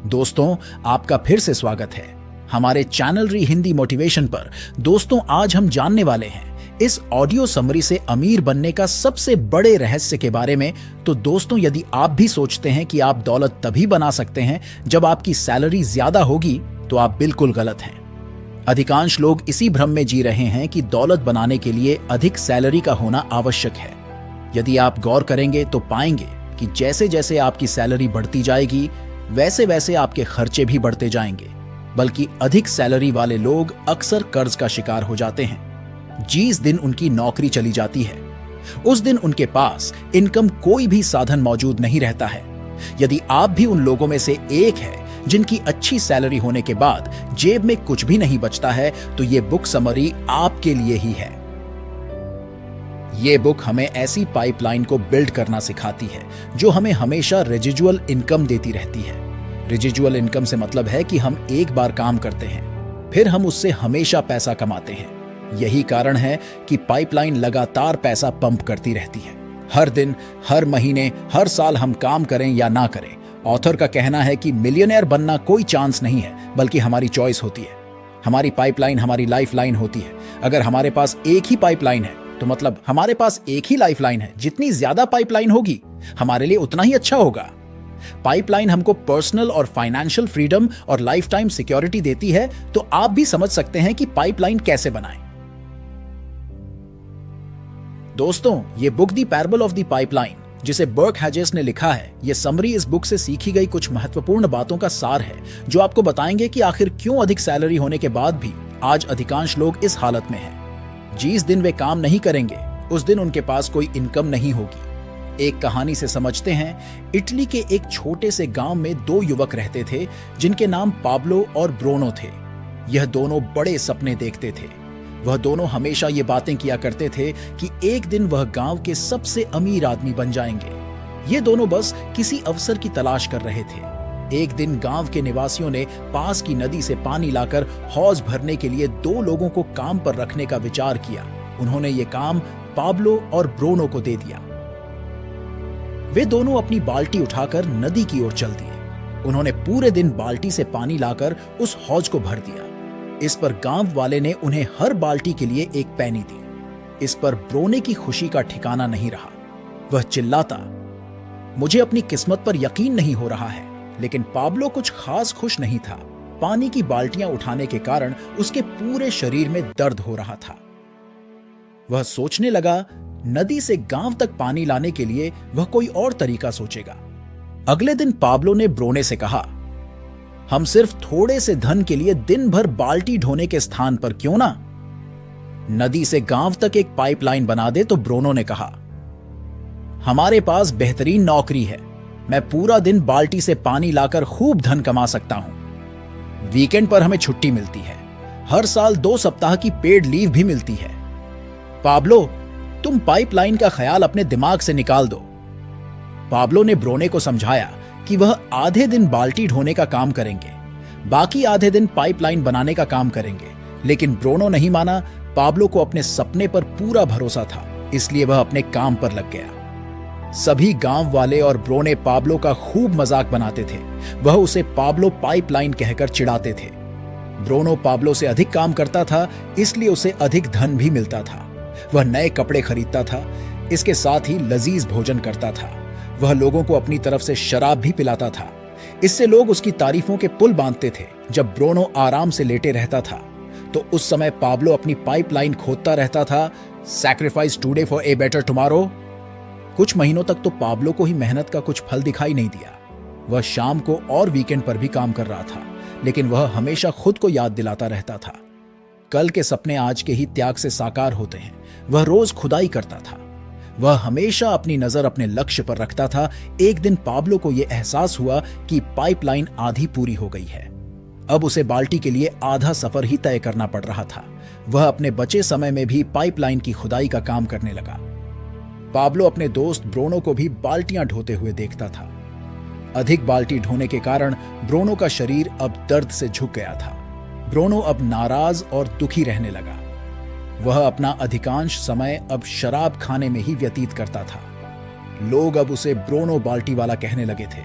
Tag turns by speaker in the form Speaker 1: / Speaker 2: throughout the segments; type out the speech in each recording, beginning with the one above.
Speaker 1: दोस्तों, आपका फिर से स्वागत है हमारे चैनल री हिंदी मोटिवेशन पर। दोस्तों, आज हम जानने वाले हैं इस ऑडियो समरी से अमीर बनने का सबसे बड़े रहस्य के बारे में। तो दोस्तों, यदि आप भी सोचते हैं कि आप दौलत तभी बना सकते हैं जब आपकी सैलरी ज्यादा होगी, तो आप बिल्कुल गलत हैं। अधिकांश लोग इसी भ्रम में जी रहे हैं कि दौलत बनाने के लिए अधिक सैलरी का होना आवश्यक है। यदि आप गौर करेंगे तो पाएंगे कि जैसे जैसे आपकी सैलरी बढ़ती जाएगी, वैसे वैसे आपके खर्चे भी बढ़ते जाएंगे। बल्कि अधिक सैलरी वाले लोग अक्सर कर्ज का शिकार हो जाते हैं। जिस दिन उनकी नौकरी चली जाती है, उस दिन उनके पास इनकम कोई भी साधन मौजूद नहीं रहता है। यदि आप भी उन लोगों में से एक है जिनकी अच्छी सैलरी होने के बाद जेब में कुछ भी नहीं बचता है, तो ये बुक समरी आपके लिए ही है। ये बुक हमें ऐसी पाइपलाइन को बिल्ड करना सिखाती है जो हमें हमेशा रेजिजुअल इनकम देती रहती है। रेजिजुअल इनकम से मतलब है कि हम एक बार काम करते हैं, फिर हम उससे हमेशा पैसा कमाते हैं। यही कारण है कि पाइपलाइन लगातार पैसा पंप करती रहती है। हर दिन, हर महीने, हर साल हम काम करें या ना करें, ऑथर का कहना है कि मिलियनेयर बनना कोई चांस नहीं है, बल्कि हमारी चॉइस होती है। हमारी पाइपलाइन हमारी लाइफ लाइन होती है। अगर हमारे पास एक ही पाइपलाइन है, तो मतलब हमारे पास एक ही लाइफलाइन है। जितनी ज्यादा पाइपलाइन होगी, हमारे लिए उतना ही अच्छा होगा। पाइपलाइन हमको पर्सनल और फाइनेंशियल फ्रीडम और लाइफ टाइम सिक्योरिटी देती है। तो आप भी समझ सकते हैं कि पाइपलाइन कैसे बनाएं। दोस्तों, ये book the parable of the pipeline, जिसे बर्क हैजेस ने लिखा है, ये समरी इस बुक से सीखी गई कुछ महत्वपूर्ण बातों का सार है, जो आपको बताएंगे कि आखिर क्यों अधिक सैलरी होने के बाद भी आज अधिकांश लोग इस हालत में हैं। जिस दिन वे काम नहीं करेंगे, उस दिन उनके पास कोई इनकम नहीं होगी। एक कहानी से समझते हैं। इटली के एक छोटे से गांव में दो युवक रहते थे, जिनके नाम पाब्लो और ब्रोनो थे। यह दोनों बड़े सपने देखते थे। वह दोनों हमेशा ये बातें किया करते थे कि एक दिन वह गांव के सबसे अमीर आदमी बन जाएंगे। ये दोनों बस किसी अवसर की तलाश कर रहे थे। एक दिन गांव के निवासियों ने पास की नदी से पानी लाकर हौज भरने के लिए दो लोगों को काम पर रखने का विचार किया। उन्होंने ये काम पाब्लो और ब्रोनो को दे दिया। वे दोनों अपनी बाल्टी उठाकर नदी की ओर चल दिए। उन्होंने पूरे दिन बाल्टी से पानी लाकर उस हौज को भर दिया। इस पर गांव वाले ने उन्हें हर बाल्टी के लिए एक पैनी दी। इस पर ब्रोने की खुशी का ठिकाना नहीं रहा। वह चिल्लाता, मुझे अपनी किस्मत पर यकीन नहीं हो रहा है। लेकिन पाब्लो कुछ खास खुश नहीं था। पानी की बाल्टियां उठाने के कारण उसके पूरे शरीर में दर्द हो रहा था। वह सोचने लगा, नदी से गांव तक पानी लाने के लिए वह कोई और तरीका सोचेगा। अगले दिन पाब्लो ने ब्रोने से कहा, हम सिर्फ थोड़े से धन के लिए दिन भर बाल्टी ढोने के स्थान पर क्यों ना नदी से गांव तक एक पाइपलाइन बना दे। तो ब्रोनो ने कहा, हमारे पास बेहतरीन नौकरी है। मैं पूरा दिन बाल्टी से पानी लाकर खूब धन कमा सकता हूं। वीकेंड पर हमें छुट्टी मिलती है। हर साल 2 सप्ताह की पेड लीव भी मिलती है। पाब्लो, तुम पाइपलाइन का ख्याल अपने दिमाग से निकाल दो। पाब्लो ने ब्रोने को समझाया कि वह आधे दिन बाल्टी ढोने का काम करेंगे, बाकी आधे दिन पाइपलाइन बनाने का काम करेंगे। लेकिन ब्रोनो नहीं माना। पाब्लो को अपने सपने पर पूरा भरोसा था, इसलिए वह अपने काम पर लग गया। सभी गांव वाले और ब्रोने पाब्लो का खूब मजाक बनाते थे। वह उसे पाब्लो पाइपलाइन कहकर चिढ़ाते थे। ब्रोनो पाब्लो से अधिक काम करता था, इसलिए उसे अधिक धन भी मिलता था। वह नए कपड़े खरीदता था, इसके साथ ही लजीज भोजन करता था। वह लोगों को अपनी तरफ से शराब भी पिलाता था। इससे लोग उसकी तारीफों के पुल बांधते थे। जब ब्रोनो आराम से लेटे रहता था, तो उस समय पाब्लो अपनी पाइपलाइन खोदता रहता था। Sacrifice today for a better tomorrow. कुछ महीनों तक तो पाब्लो को ही मेहनत का कुछ फल दिखाई नहीं दिया। वह शाम को और वीकेंड पर भी काम कर रहा था, लेकिन वह हमेशा खुद को याद दिलाता रहता था, कल के सपने आज के ही त्याग से साकार होते हैं। वह रोज खुदाई करता था। वह हमेशा अपनी नजर अपने लक्ष्य पर रखता था। एक दिन पाब्लो को यह एहसास हुआ कि पाइपलाइन आधी पूरी हो गई है। अब उसे बाल्टी के लिए आधा सफर ही तय करना पड़ रहा था। वह अपने बचे समय में भी पाइपलाइन की खुदाई का काम करने लगा। पाब्लो अपने दोस्त ब्रोनो को भी बाल्टियां ढोते हुए देखता था। अधिक बाल्टी ढोने के कारण ब्रोनो का शरीर अब दर्द से झुक गया था। ब्रोनो अब नाराज और दुखी रहने लगा। वह अपना अधिकांश समय अब शराब खाने में ही व्यतीत करता था। लोग अब उसे ब्रोनो बाल्टी वाला कहने लगे थे।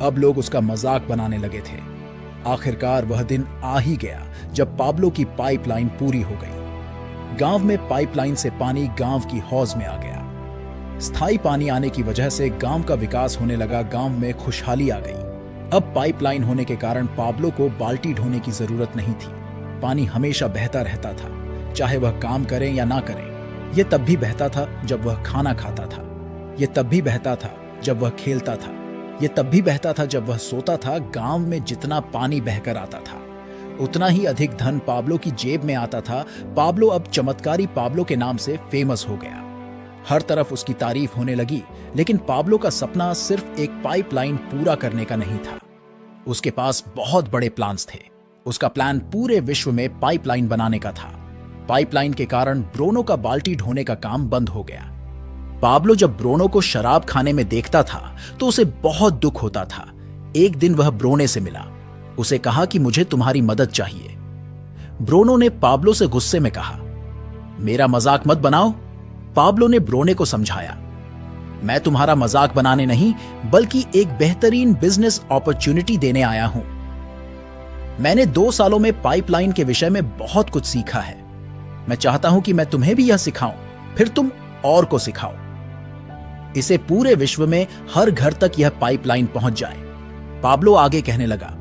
Speaker 1: अब लोग उसका मजाक बनाने लगे थे। आखिरकार वह दिन आ ही गया जब पाब्लो की पाइपलाइन पूरी हो गई। गांव में पाइपलाइन से पानी गांव की हौज में आ गया। स्थायी पानी आने की वजह से गांव का विकास होने लगा, गांव में खुशहाली आ गई। अब पाइपलाइन होने के कारण पाब्लो को बाल्टी ढोने की जरूरत नहीं थी। पानी हमेशा बहता रहता था, चाहे वह काम करे या ना करे। यह तब भी बहता था जब वह खाना खाता था, यह तब भी बहता था जब वह खेलता था, यह तब भी बहता था जब वह सोता था। गांव में जितना पानी बहकर आता था, उतना ही अधिक धन पाब्लो की जेब में आता था। पाब्लो अब चमत्कारी पाब्लो के नाम से फेमस हो गया। हर तरफ उसकी तारीफ होने लगी। लेकिन पाब्लो का सपना सिर्फ एक पाइपलाइन पूरा करने का नहीं था। उसके पास बहुत बड़े प्लान्स थे। उसका प्लान पूरे विश्व में पाइपलाइन बनाने का था। पाइपलाइन के कारण ब्रोनो का बाल्टी ढोने का काम बंद हो गया। पाब्लो जब ब्रोनो को शराब खाने में देखता था तो उसे बहुत दुख होता था। एक दिन वह ब्रोने से मिला। उसे कहा कि मुझे तुम्हारी मदद चाहिए। ब्रोनो ने पाब्लो से गुस्से में कहा, मेरा मजाक मत बनाओ। पाब्लो ने ब्रोने को समझाया, मैं तुम्हारा मजाक बनाने नहीं बल्कि एक बेहतरीन बिजनेस अपॉर्चुनिटी देने आया हूं। मैंने 2 सालों में पाइपलाइन के विषय में बहुत कुछ सीखा है। मैं चाहता हूं कि मैं तुम्हें भी यह सिखाऊं, फिर तुम और को सिखाओ। इसे पूरे विश्व में हर घर तक यह पाइपलाइन पहुंच जाए। पाब्लो आगे कहने लगा,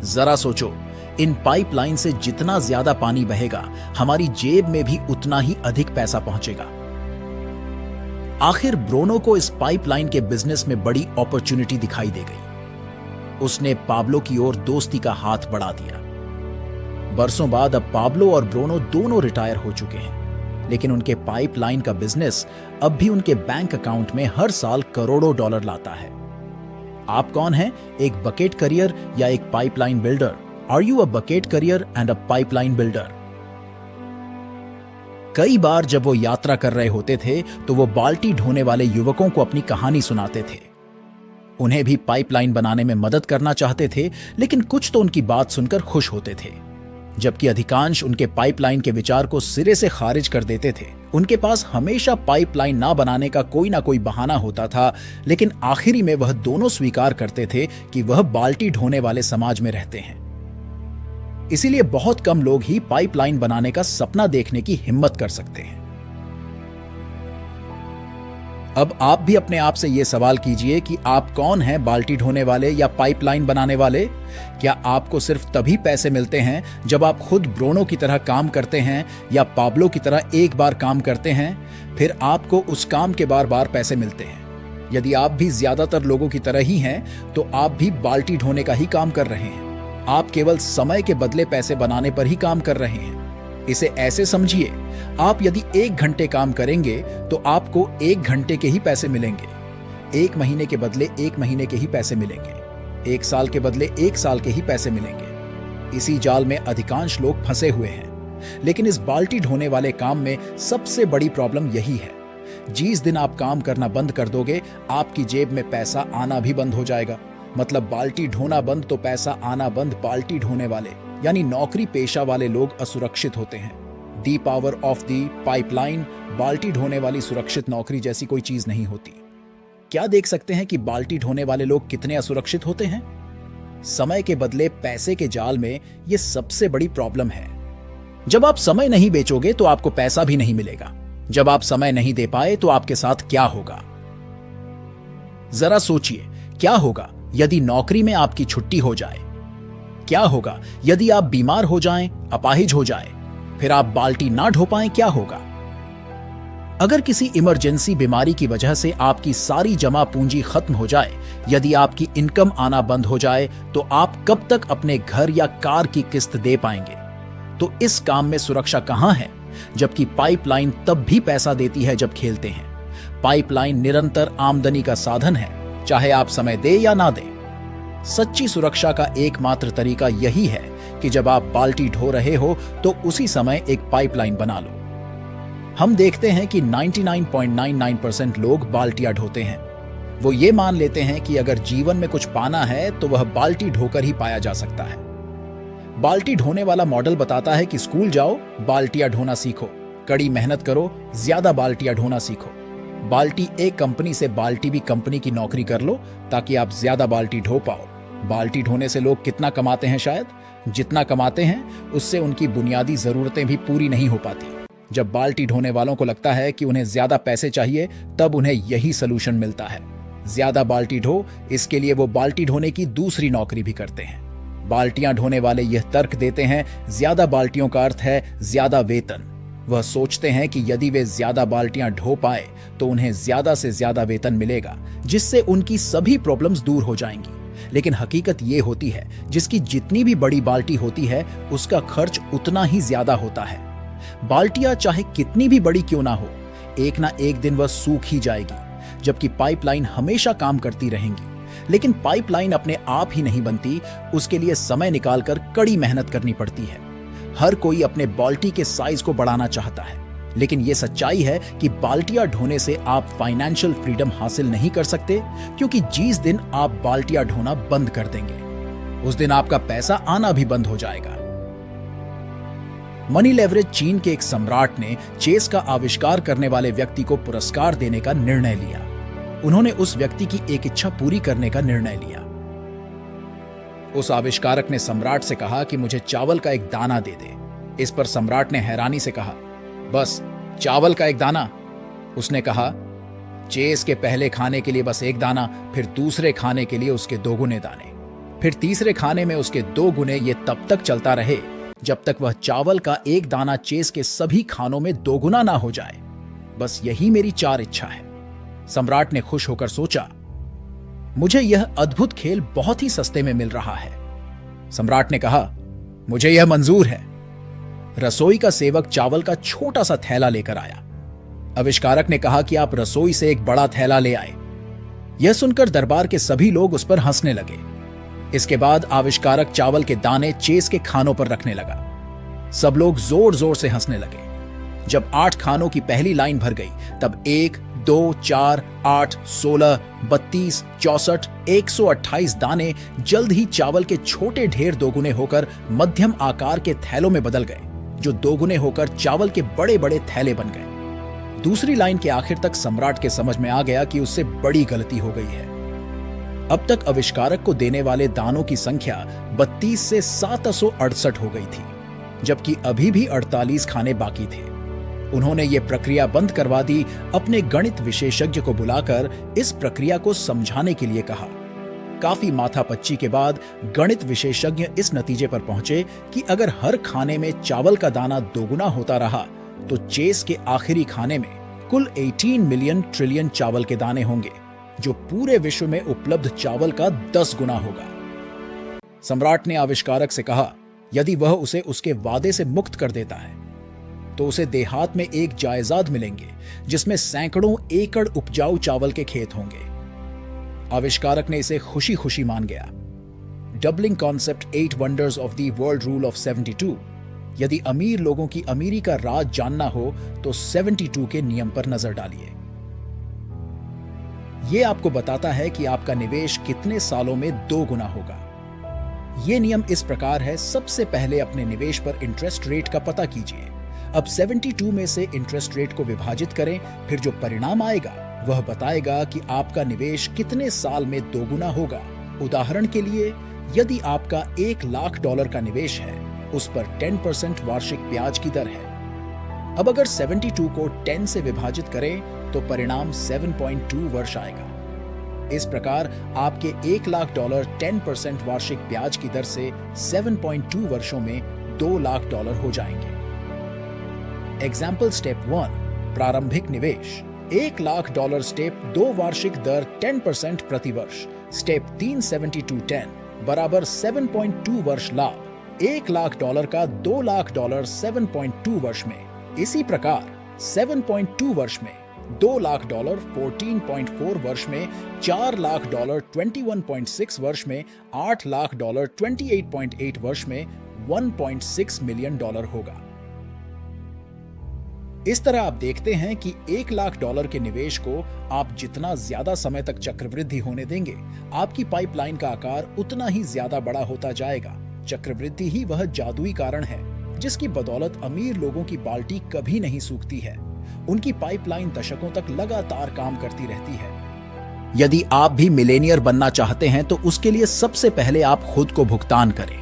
Speaker 1: जरा सोचो, इन पाइपलाइन से जितना ज्यादा पानी बहेगा, हमारी जेब में भी उतना ही अधिक पैसा पहुंचेगा। आखिर ब्रोनो को इस पाइपलाइन के बिजनेस में बड़ी अपॉर्चुनिटी दिखाई दे गई। उसने पाब्लो की ओर दोस्ती का हाथ बढ़ा दिया। बरसों बाद अब पाब्लो और ब्रोनो दोनों रिटायर हो चुके हैं, लेकिन उनके पाइपलाइन का बिजनेस अब भी उनके बैंक अकाउंट में हर साल करोड़ों डॉलर लाता है। आप कौन हैं, एक बकेट करियर या एक pipeline builder? Are you a bucket carrier and a pipeline builder? कई बार जब वो यात्रा कर रहे होते थे तो वो बाल्टी ढोने वाले युवकों को अपनी कहानी सुनाते थे। उन्हें भी पाइपलाइन बनाने में मदद करना चाहते थे, लेकिन कुछ तो उनकी बात सुनकर खुश होते थे, जबकि अधिकांश उनके पाइपलाइन के विचार को सिरे से खारिज कर देते थे। उनके पास हमेशा पाइपलाइन ना बनाने का कोई ना कोई बहाना होता था, लेकिन आखिरी में वह दोनों स्वीकार करते थे कि वह बाल्टी ढोने वाले समाज में रहते हैं। इसीलिए बहुत कम लोग ही पाइपलाइन बनाने का सपना देखने की हिम्मत कर सकते हैं। अब आप भी अपने आप से यह सवाल कीजिए कि आप कौन हैं, बाल्टी ढोने वाले या पाइपलाइन बनाने वाले? क्या आपको सिर्फ तभी पैसे मिलते हैं जब आप खुद ब्रोनो की तरह काम करते हैं या पाब्लो की तरह एक बार काम करते हैं, फिर आपको उस काम के बार बार पैसे मिलते हैं? यदि आप भी ज्यादातर लोगों की तरह ही हैं, तो आप भी बाल्टी ढोने का ही काम कर रहे हैं। आप केवल समय के बदले पैसे बनाने पर ही काम कर रहे हैं। इसे ऐसे समझिए, आप यदि 1 घंटे काम करेंगे तो आपको 1 घंटे के ही पैसे मिलेंगे। 1 महीने के बदले 1 महीने के ही पैसे मिलेंगे। 1 साल के बदले 1 साल के ही पैसे मिलेंगे। इसी जाल में अधिकांश लोग फंसे हुए हैं। लेकिन इस बाल्टी ढोने वाले काम में सबसे बड़ी प्रॉब्लम यही है, जिस दिन आप काम करना बंद कर दोगे, आपकी जेब में पैसा आना भी बंद हो जाएगा। मतलब बाल्टी ढोना बंद तो पैसा आना बंद। बाल्टी ढोने वाले यानी नौकरी पेशा वाले लोग असुरक्षित होते हैं। The power of the pipeline, बाल्टी ढोने वाली सुरक्षित नौकरी जैसी कोई चीज नहीं होती। क्या देख सकते हैं कि बाल्टी ढोने वाले लोग कितने असुरक्षित होते हैं? समय के बदले पैसे के जाल में यह सबसे बड़ी प्रॉब्लम है। जब आप समय नहीं बेचोगे तो आपको पैसा भी नहीं मिलेगा। जब आप समय नहीं दे पाए तो आपके साथ क्या होगा? जरा सोचिए, क्या होगा यदि नौकरी में आपकी छुट्टी हो जाए? क्या होगा यदि आप बीमार हो जाएं, अपाहिज हो जाए, फिर आप बाल्टी ना ढो पाएं? क्या होगा अगर किसी इमरजेंसी बीमारी की वजह से आपकी सारी जमा पूंजी खत्म हो जाए? यदि आपकी इनकम आना बंद हो जाए तो आप कब तक अपने घर या कार की किस्त दे पाएंगे? तो इस काम में सुरक्षा कहां है? जबकि पाइपलाइन तब भी पैसा देती है जब खेलते हैं। पाइपलाइन निरंतर आमदनी का साधन है, चाहे आप समय दे या ना दे। सच्ची सुरक्षा का एकमात्र तरीका यही है कि जब आप बाल्टी ढो रहे हो तो उसी समय एक पाइपलाइन बना लो। हम देखते हैं कि 99.99% लोग बाल्टियां ढोते हैं। वो ये मान लेते हैं कि अगर जीवन में कुछ पाना है तो वह बाल्टी ढोकर ही पाया जा सकता है। बाल्टी ढोने वाला मॉडल बताता है कि स्कूल जाओ, बाल्टियां ढोना सीखो, कड़ी मेहनत करो, ज्यादा बाल्टियां ढोना सीखो। बाल्टी एक कंपनी से बाल्टी भी कंपनी की नौकरी कर लो ताकि आप ज्यादा बाल्टी ढो पाओ। बाल्टी ढोने से लोग कितना कमाते हैं? शायद जितना कमाते हैं उससे उनकी बुनियादी जरूरतें भी पूरी नहीं हो पाती। जब बाल्टी ढोने वालों को लगता है कि उन्हें ज्यादा पैसे चाहिए, तब उन्हें यही सलूशन मिलता है, ज्यादा बाल्टी ढो। इसके लिए वो बाल्टी ढोने की दूसरी नौकरी भी करते हैं। बाल्टियां ढोने वाले यह तर्क देते हैं, ज्यादा बाल्टियों का अर्थ है ज्यादा वेतन। वह सोचते हैं कि यदि वे ज्यादा बाल्टियां ढो पाए तो उन्हें ज्यादा से ज्यादा वेतन मिलेगा, जिससे उनकी सभी प्रॉब्लम्स दूर हो जाएंगी। लेकिन हकीकत यह होती है, जिसकी जितनी भी बड़ी बाल्टी होती है उसका खर्च उतना ही ज्यादा होता है। बाल्टियां चाहे कितनी भी बड़ी क्यों ना हो, एक ना एक दिन वह सूख ही जाएगी, जबकि पाइपलाइन हमेशा काम करती रहेंगी। लेकिन पाइपलाइन अपने आप ही नहीं बनती, उसके लिए समय निकालकर कड़ी मेहनत करनी पड़ती है। हर कोई अपने बाल्टी के साइज को बढ़ाना चाहता है, लेकिन यह सच्चाई है कि बाल्टियां ढोने से आप फाइनेंशियल फ्रीडम हासिल नहीं कर सकते, क्योंकि जिस दिन आप बाल्टियां ढोना बंद कर देंगे, उस दिन आपका पैसा आना भी बंद हो जाएगा। मनी लेवरेज चीन के एक सम्राट ने चेस का आविष्कार करने वाले व्यक्ति को पुरस्कार देने का निर्णय लिया। उन्होंने उस व्यक्ति की एक इच्छा पूरी करने का निर्णय लिया। उस आविष्कारक ने सम्राट से कहा कि मुझे चावल का एक दाना दे दे। इस पर सम्राट ने हैरानी से कहा, बस चावल का एक दाना? उसने कहा, चेस के पहले खाने के लिए बस एक दाना, फिर दूसरे खाने के लिए उसके 2 गुने दाने, फिर तीसरे खाने में उसके 2 गुने। ये तब तक चलता रहे जब तक वह चावल का एक दाना चेस के सभी खानों में 2 गुना ना हो जाए। बस यही मेरी 4 इच्छा है। सम्राट ने खुश होकर सोचा, मुझे यह अद्भुत खेल बहुत ही सस्ते में मिल रहा है। सम्राट ने कहा, मुझे यह मंजूर है। रसोई का सेवक चावल का छोटा सा थैला लेकर आया। आविष्कारक ने कहा कि आप रसोई से एक बड़ा थैला ले आए। यह सुनकर दरबार के सभी लोग उस पर हंसने लगे। इसके बाद आविष्कारक चावल के दाने चेस के खानों पर रखने लगा। सब लोग जोर जोर से हंसने लगे। जब 8 खानों की पहली लाइन भर गई, तब 1, 2, 4, 8, 16, 32, 64, 128 दाने जल्द ही चावल के छोटे ढेर 2 गुने होकर मध्यम आकार के थैलों में बदल गए, जो 2 गुने होकर चावल के बड़े बड़े थैले बन गए। दूसरी लाइन के आखिर तक सम्राट के समझ में आ गया कि उससे बड़ी गलती हो गई है। अब तक आविष्कारक को देने वाले दानों की संख्या 32 से 768 हो गई थी, जबकि अभी भी 48 खाने बाकी थे। उन्होंने ये प्रक्रिया बंद करवा दी। अपने गणित विशेषज्ञ को बुलाकर इस प्रक्रिया को समझाने के लिए कहा। काफी माथापच्ची के बाद गणित विशेषज्ञ इस नतीजे पर पहुंचे कि अगर हर खाने में चावल का दाना 2 गुना होता रहा तो चेस के आखिरी खाने में कुल 18 मिलियन ट्रिलियन चावल के दाने होंगे, जो पूरे विश्व में उपलब्ध चावल का 10 गुना होगा। सम्राट ने आविष्कारक से कहा, यदि वह उसे उसके वादे से मुक्त कर देता है तो उसे देहात में एक जायदाद मिलेंगे जिसमें सैकड़ों एकड़ उपजाऊ चावल के खेत होंगे। आविष्कारक ने इसे खुशी खुशी मान गया। Doubling concept 8 wonders of the world rule of 72। यदि अमीर लोगों की अमीरी का राज जानना हो तो 72 के नियम पर नजर डालिए। यह आपको बताता है कि आपका निवेश कितने सालों में 2 गुना होगा। यह नियम इस प्रकार है, सबसे पहले अपने निवेश पर इंटरेस्ट रेट का पता कीजिए। अब 72 में से इंटरेस्ट रेट को विभाजित करें, फिर जो परिणाम आएगा वह बताएगा कि आपका निवेश कितने साल में 2 गुना होगा। उदाहरण के लिए, यदि आपका $1,00,000 का निवेश है, उस पर 10% वार्षिक ब्याज की दर है। अब अगर 72 को 10 से विभाजित करें तो परिणाम 7.2 वर्ष आएगा। इस प्रकार आपके $1,00,000 10% वार्षिक ब्याज की दर से 7.2 वर्षों में $2,00,000 हो जाएंगे। एग्जाम्पल स्टेप 1, प्रारंभिक निवेश $1,00,000। स्टेप 2, वार्षिक दर 10% प्रति वर्ष। स्टेप 3, 72-10 बराबर 7.2 वर्ष लाभ। $1,00,000 का $2,00,000 7.2 वर्ष में। इसी प्रकार 7.2 वर्ष में, $2,00,000 14.4 वर्ष में, $4,00,000 21.6 वर्ष में, $8,00,000 28.8 वर्ष में $1.6 मिलियन होगा। इस तरह आप देखते हैं कि $1,00,000 के निवेश को आप जितना ज्यादा समय तक चक्रवृद्धि होने देंगे, आपकी पाइपलाइन का आकार उतना ही ज्यादा बड़ा होता जाएगा। चक्रवृद्धि ही वह जादुई कारण है जिसकी बदौलत अमीर लोगों की बाल्टी कभी नहीं सूखती है। उनकी पाइपलाइन दशकों तक लगातार काम करती रहती है। यदि आप भी मिलेनियर बनना चाहते हैं तो उसके लिए सबसे पहले आप खुद को भुगतान करें।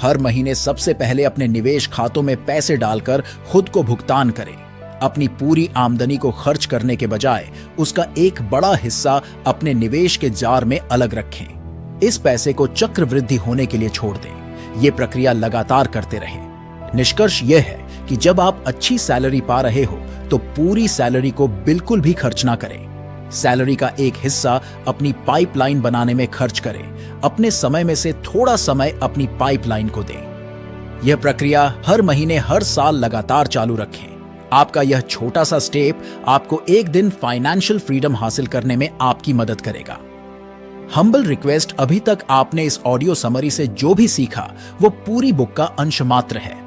Speaker 1: हर महीने सबसे पहले अपने निवेश खातों में पैसे डालकर खुद को भुगतान करें। अपनी पूरी आमदनी को खर्च करने के बजाय उसका एक बड़ा हिस्सा अपने निवेश के जार में अलग रखें। इस पैसे को चक्रवृद्धि होने के लिए छोड़ दें। ये प्रक्रिया लगातार करते रहें। निष्कर्ष यह है कि जब आप अच्छी सैलरी पा रहे हो तो पूरी सैलरी को बिल्कुल भी खर्च ना करें। सैलरी का एक हिस्सा अपनी पाइपलाइन बनाने में खर्च करें। अपने समय में से थोड़ा समय अपनी पाइपलाइन को दें। यह प्रक्रिया हर महीने हर साल लगातार चालू रखें। आपका यह छोटा सा स्टेप आपको एक दिन फाइनेंशियल फ्रीडम हासिल करने में आपकी मदद करेगा। हम्बल रिक्वेस्ट, अभी तक आपने इस ऑडियो समरी से जो भी सीखा वो पूरी बुक का अंश मात्र है।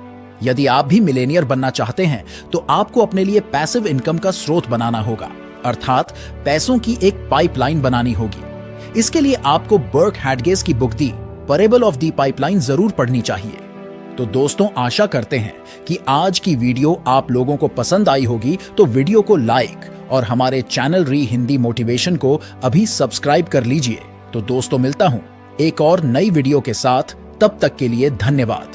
Speaker 1: यदि आप भी मिलेनियर बनना चाहते हैं तो आपको अपने लिए पैसिव इनकम का स्रोत बनाना होगा, अर्थात पैसों की एक पाइपलाइन बनानी होगी। इसके लिए आपको बर्क हैडगेस की book the parable of the pipeline जरूर पढ़नी चाहिए। तो दोस्तों, आशा करते हैं कि आज की वीडियो आप लोगों को पसंद आई होगी। तो वीडियो को लाइक और हमारे चैनल री हिंदी मोटिवेशन को अभी सब्सक्राइब कर लीजिए। तो दोस्तों, मिलता हूं एक और नई वीडियो के साथ। तब तक के लिए धन्यवाद।